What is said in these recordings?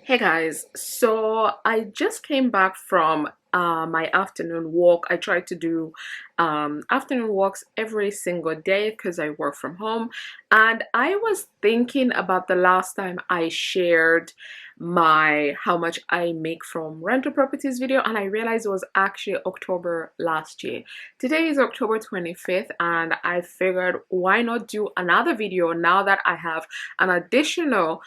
Hey guys, so I just came back from my afternoon walk. I try to do afternoon walks every single day because I work from home. And I was thinking about the last time I shared my how much I make from rental properties video, and I realized it was actually October last year. Today is October 25th, and I figured why not do another video now that I have an additional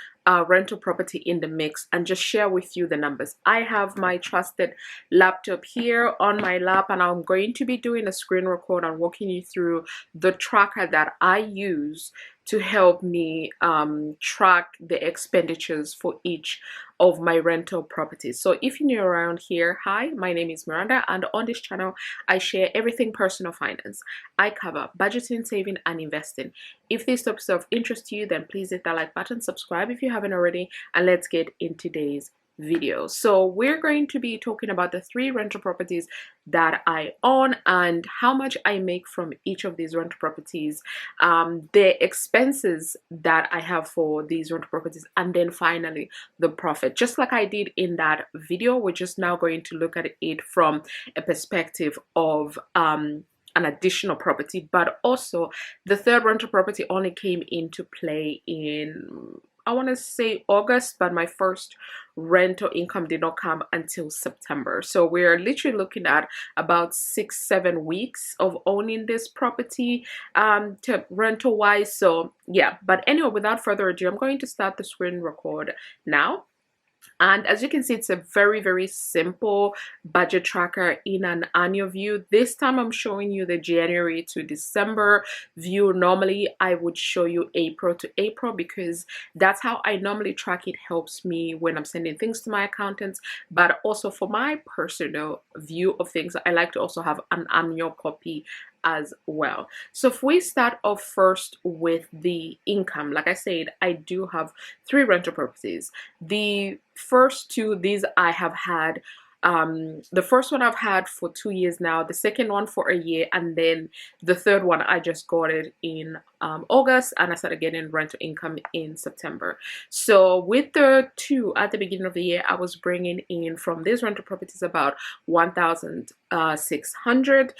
rental property in the mix and just share with you the numbers. I have my trusted laptop here on my lap, and I'm going to be doing a screen record and walking you through the tracker that I use to help me track the expenditures for each of my rental properties. So if you're new around here, hi, my name is Miranda, and on this channel I share everything personal finance. I cover budgeting, saving, and investing. If these topics of interest to you, then please hit that like button, subscribe if you haven't already, and let's get in today's video. So we're going to be talking about the 3 rental properties that I own and how much I make from each of these rental properties, the expenses that I have for these rental properties, and then finally the profit. Just like I did in that video, we're just now going to look at it from a perspective of an additional property, but also the 3rd rental property only came into play in, I want to say, August, but my first rental income did not come until September. So we're literally looking at about 6-7 weeks of owning this property to rental wise. So yeah, but anyway, without further ado, I'm going to start the screen record now. And as you can see, it's a very simple budget tracker in an annual view. This time I'm showing you the January to December view. Normally I would show you April to April because that's how I normally track. It helps me when I'm sending things to my accountants, but also for my personal view of things, I like to also have an annual copy as well. So if we start off first with the income, like I said, I do have 3 rental properties. The first 2, these I have had, the first one I've had for 2 years now, the second one for a year, and then the 3rd one I just got it in August, and I started getting rental income in September. So with the 2 at the beginning of the year, I was bringing in from these rental properties about 1,600.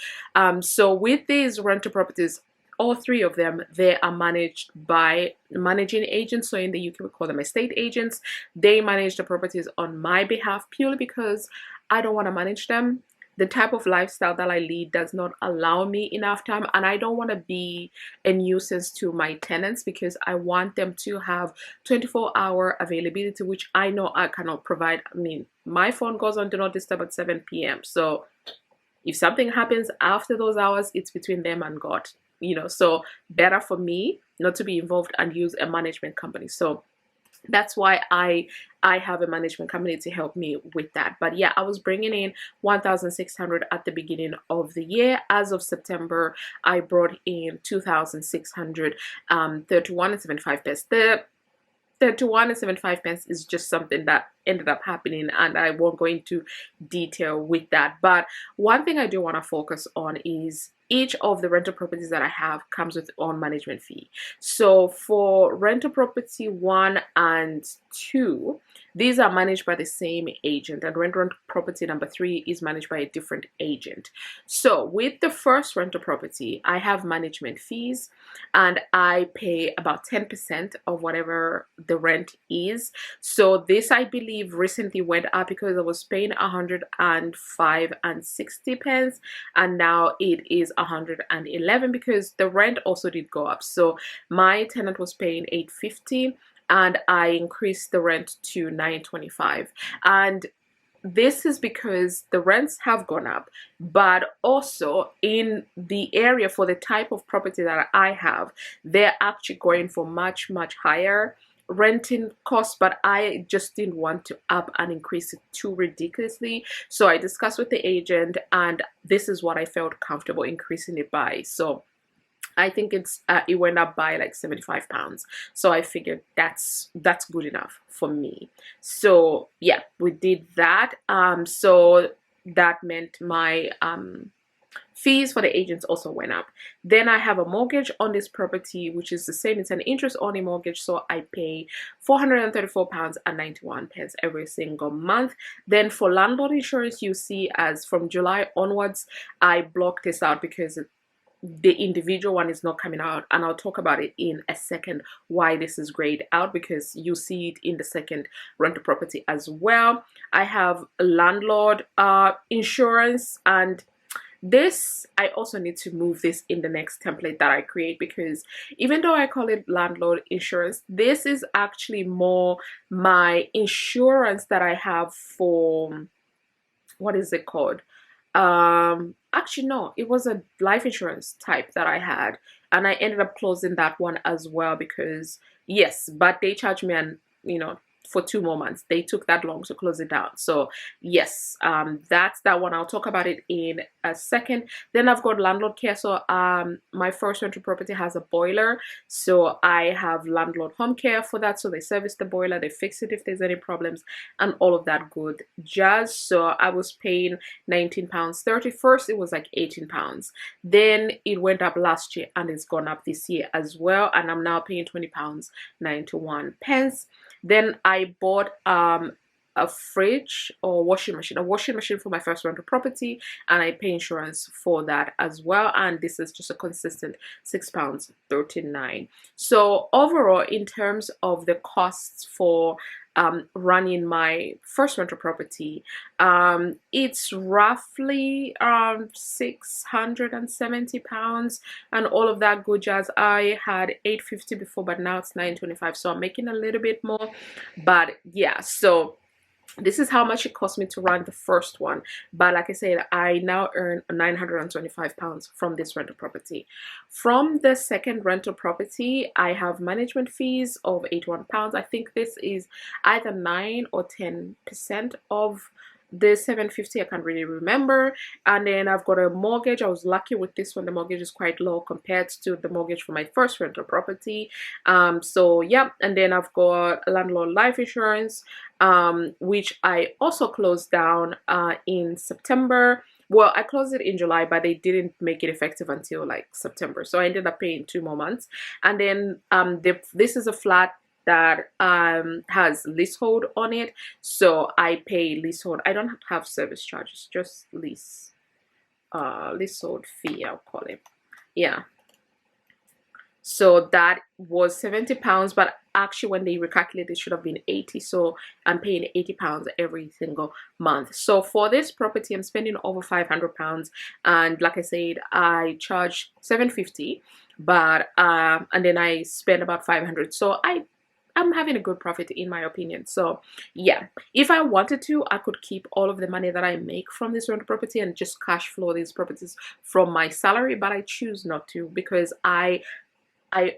So with these rental properties, all 3 of them, they are managed by managing agents. So in the UK we call them estate agents. They manage the properties on my behalf purely because I don't want to manage them. The type of lifestyle that I lead does not allow me enough time, and I don't want to be a nuisance to my tenants because I want them to have 24-hour availability, which I know I cannot provide. I mean, my phone goes on do not disturb at 7 p.m. So if something happens after those hours, it's between them and God, so better for me not to be involved and use a management company. So that's why I have a management company to help me with that. But yeah, I was bringing in 1,600 at the beginning of the year. As of September, I brought in 2,600, 31 and 75 pence. The 31 and 75 pence is just something that ended up happening, and I won't go into detail with that. But one thing I do want to focus on is each of the rental properties that I have comes with own management fee. So for rental property 1 and 2, these are managed by the same agent, and rental property number 3 is managed by a different agent. So with the first rental property, I have management fees, and I pay about 10% of whatever the rent is. So this, I believe, recently went up because I was paying 105 and 60 pence, and now it is 111 because the rent also did go up. So my tenant was paying 850 and I increased the rent to 925, and this is because the rents have gone up, but also in the area for the type of property that I have, they're actually going for much higher renting costs, but I just didn't want to up and increase it too ridiculously. So I discussed with the agent, and this is what I felt comfortable increasing it by. So I think it went up by like 75 pounds. So I figured that's good enough for me. So yeah, we did that. So that meant my fees for the agents also went up. Then I have a mortgage on this property, which is the same. It's an interest-only mortgage, so I pay £434.91 every single month. Then for landlord insurance, you see as from July onwards, I blocked this out because the individual one is not coming out, and I'll talk about it in a second why this is grayed out, because you see it in the second rental property as well. I have landlord insurance, and this I also need to move this in the next template that I create, because even though I call it landlord insurance, this is actually more my insurance that I have for, what is it called, actually no, it was a life insurance type that I had, and I ended up closing that one as well, because yes, but they charged me, and for 2 more months. They took that long to close it down. So yes, that's that one. I'll talk about it in a second. Then I've got landlord care. So my first rental property has a boiler, so I have landlord home care for that. So they service the boiler, they fix it if there's any problems, and all of that good jazz. So I was paying £19.30. First it was like £18, then it went up last year and it's gone up this year as well, and I'm now paying £20.91. Then I bought a fridge or washing machine for my first rental property, and I pay insurance for that as well, and this is just a consistent £6.39. So overall, in terms of the costs for running my first rental property, it's roughly £670 and all of that good jazz. I had £850 before, but now it's £925, so I'm making a little bit more. But yeah, so this is how much it cost me to run the first one. But like I said, I now earn £925 from this rental property. From the second rental property, I have management fees of £81. I think this is either 9 or 10% of the £750. I can't really remember. And then I've got a mortgage. I was lucky with this one. The mortgage is quite low compared to the mortgage for my first rental property. So yeah, and then I've got landlord life insurance, which I also closed down in September. Well, I closed it in July, but they didn't make it effective until like September, so I ended up paying 2 more months. And then this is a flat that has leasehold on it, so I pay leasehold. I don't have service charges, just leasehold fee, I'll call it. Yeah, so that was £70, but actually when they recalculated it should have been 80, so I'm paying £80 every single month. So for this property I'm spending over £500, and like I said, I charge $750, but and then I spend about $500, so I'm having a good profit in my opinion. So yeah, if I wanted to, I could keep all of the money that I make from this rental property and just cash flow these properties from my salary, but I choose not to, because I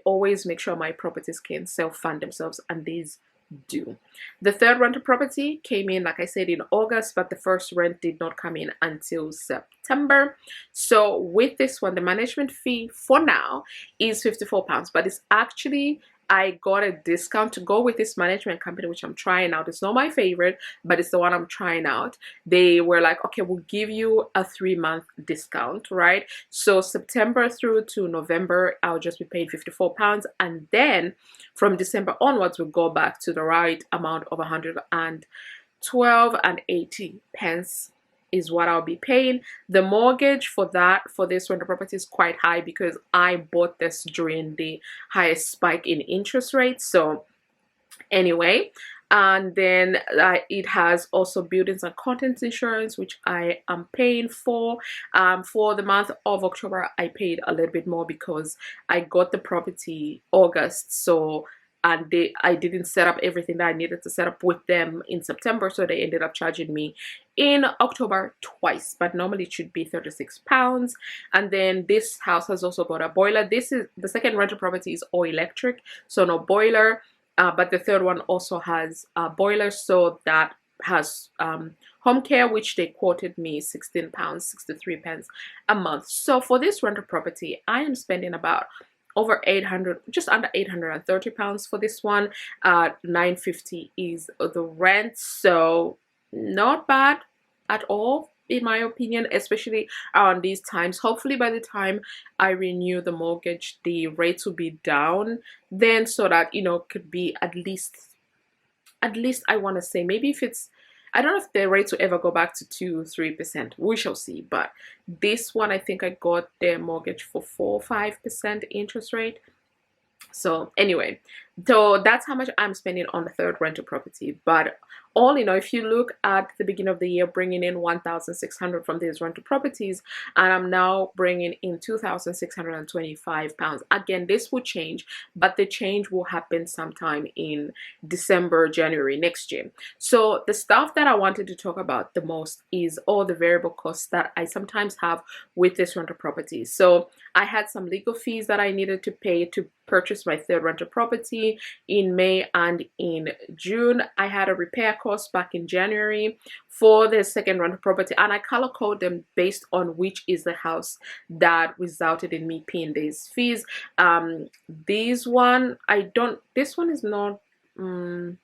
always make sure my properties can self-fund themselves, and these do. The third rental property came in, like I said, in August, but the first rent did not come in until September. So with this one, the management fee for now is £54, but it's actually, I got a discount to go with this management company, which I'm trying out. It's not my favorite, but it's the one I'm trying out. They were like, okay, we'll give you a 3-month discount, right? So September through to November, I'll just be paying £54. And then from December onwards, we'll go back to the right amount of 112.80 is what I'll be paying. The mortgage for this rental property is quite high, because I bought this during the highest spike in interest rates. So anyway, and then it has also buildings and contents insurance, which I am paying for. For the month of October, I paid a little bit more because I got the property August, so and I didn't set up everything that I needed to set up with them in September, so they ended up charging me in October twice, but normally it should be £36. And then this house has also got a boiler. This is the second rental property, is all electric, so no boiler, but the third one also has a boiler, so that has home care, which they quoted me £16.63 a month. So for this rental property, I am spending about over 800, just under £830 for this one. £950 is the rent, so not bad at all. in my opinion, especially around these times. Hopefully by the time I renew the mortgage, the rates will be down then, so that, you know, could be at least I want to say, maybe if it's, I don't know if the rates will ever go back to 2-3%. We shall see. But this one, I think I got their mortgage for 4-5% interest rate. So anyway, so that's how much I'm spending on the third rental property. But all in all, if you look at the beginning of the year, bringing in 1,600 from these rental properties, and I'm now bringing in 2,625 pounds. Again, this will change, but the change will happen sometime in December, January next year. So the stuff that I wanted to talk about the most is all the variable costs that I sometimes have with this rental property. So I had some legal fees that I needed to pay to purchase my third rental property in May and in June. I had a repair cost back in January for the second rental property, and I color code them based on which is the house that resulted in me paying these fees. This one is not, I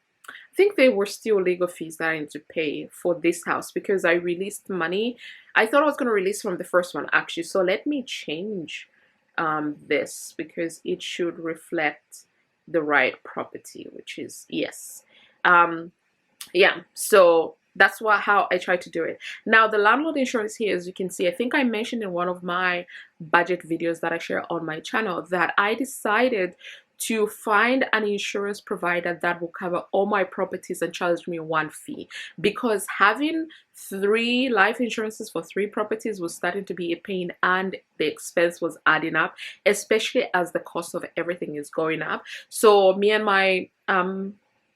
think they were still legal fees that I need to pay for this house because I released money. I thought I was going to release from the first one actually, so let me change this because it should reflect the right property, which is yes. Yeah, so that's how I try to do it. Now the landlord insurance here, as you can see, I think I mentioned in one of my budget videos that I share on my channel that I decided to find an insurance provider that will cover all my properties and charge me one fee, because having 3 life insurances for 3 properties was starting to be a pain and the expense was adding up, especially as the cost of everything is going up. So me and my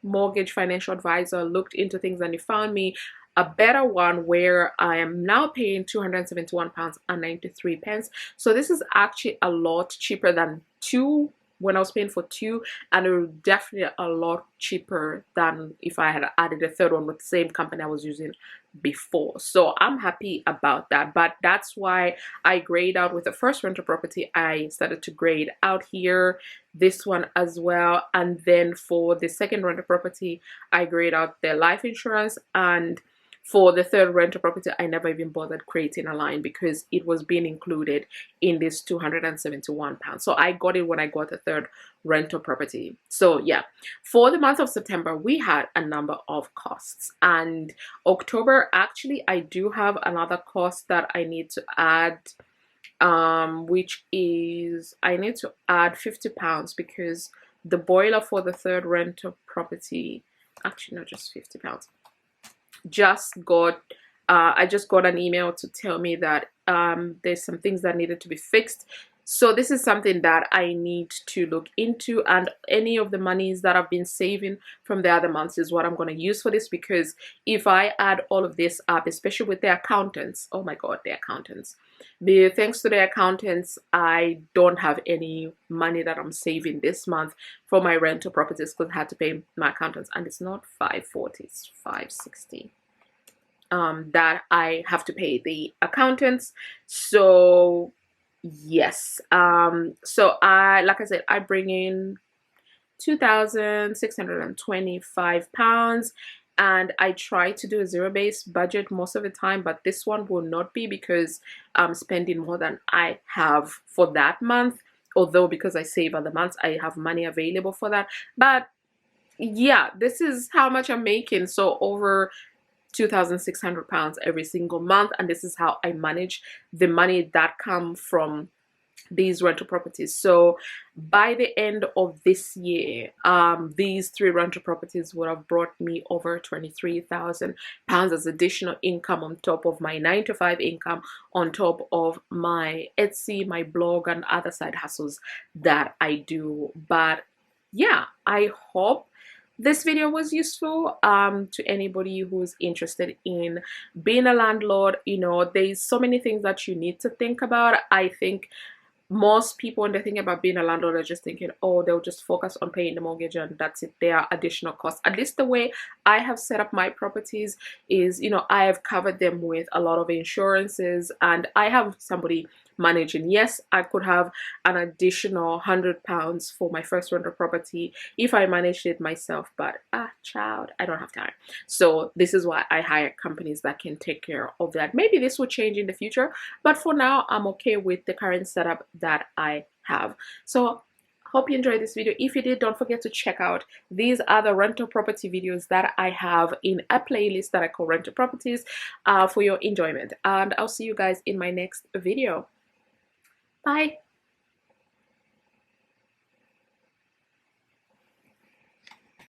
mortgage financial advisor looked into things and he found me a better one where I am now paying £271.93. So this is actually a lot cheaper than 2 when I was paying for 2, and it was definitely a lot cheaper than if I had added a third one with the same company I was using before. So I'm happy about that. But that's why I grade out with the first rental property. I started to grade out here, this one as well, and then for the second rental property I grade out the life insurance, and for the third rental property I never even bothered creating a line because it was being included in this £271. So I got it when I got the third rental property. So yeah, for the month of September we had a number of costs, and October actually I do have another cost that I need to add, which is I need to add £50 because the boiler for the third rental property, actually not just £50, I just got an email to tell me that there's some things that needed to be fixed. So this is something that I need to look into, and any of the monies that I've been saving from the other months is what I'm going to use for this, because if I add all of this up, especially with the accountants, oh my god, the accountants, thanks to the accountants, I don't have any money that I'm saving this month for my rental properties because I had to pay my accountants, and it's not 540, it's 560 that I have to pay the accountants. So yes, so like I said, I bring in £2,625, and I try to do a zero-based budget most of the time, but this one will not be because I'm spending more than I have for that month, although because I save other months I have money available for that. But yeah, this is how much I'm making, so over £2,600 every single month, and this is how I manage the money that come from these rental properties. So by the end of this year, these 3 rental properties would have brought me over £23,000 as additional income on top of my 9-to-5 income, on top of my Etsy, my blog, and other side hustles that I do. But yeah, I hope this video was useful to anybody who's interested in being a landlord. You know, there's so many things that you need to think about. I think most people, when they think about being a landlord, are just thinking, oh, they'll just focus on paying the mortgage and that's it. There are additional costs. At least the way I have set up my properties is, you know, I have covered them with a lot of insurances, and I have somebody managing. Yes, I could have an additional £100 for my first rental property if I managed it myself, but child, I don't have time. So this is why I hire companies that can take care of that. Maybe this will change in the future, but for now I'm okay with the current setup that I have. So hope you enjoyed this video. If you did, don't forget to check out these other rental property videos that I have in a playlist that I call rental properties for your enjoyment. And I'll see you guys in my next video. Bye.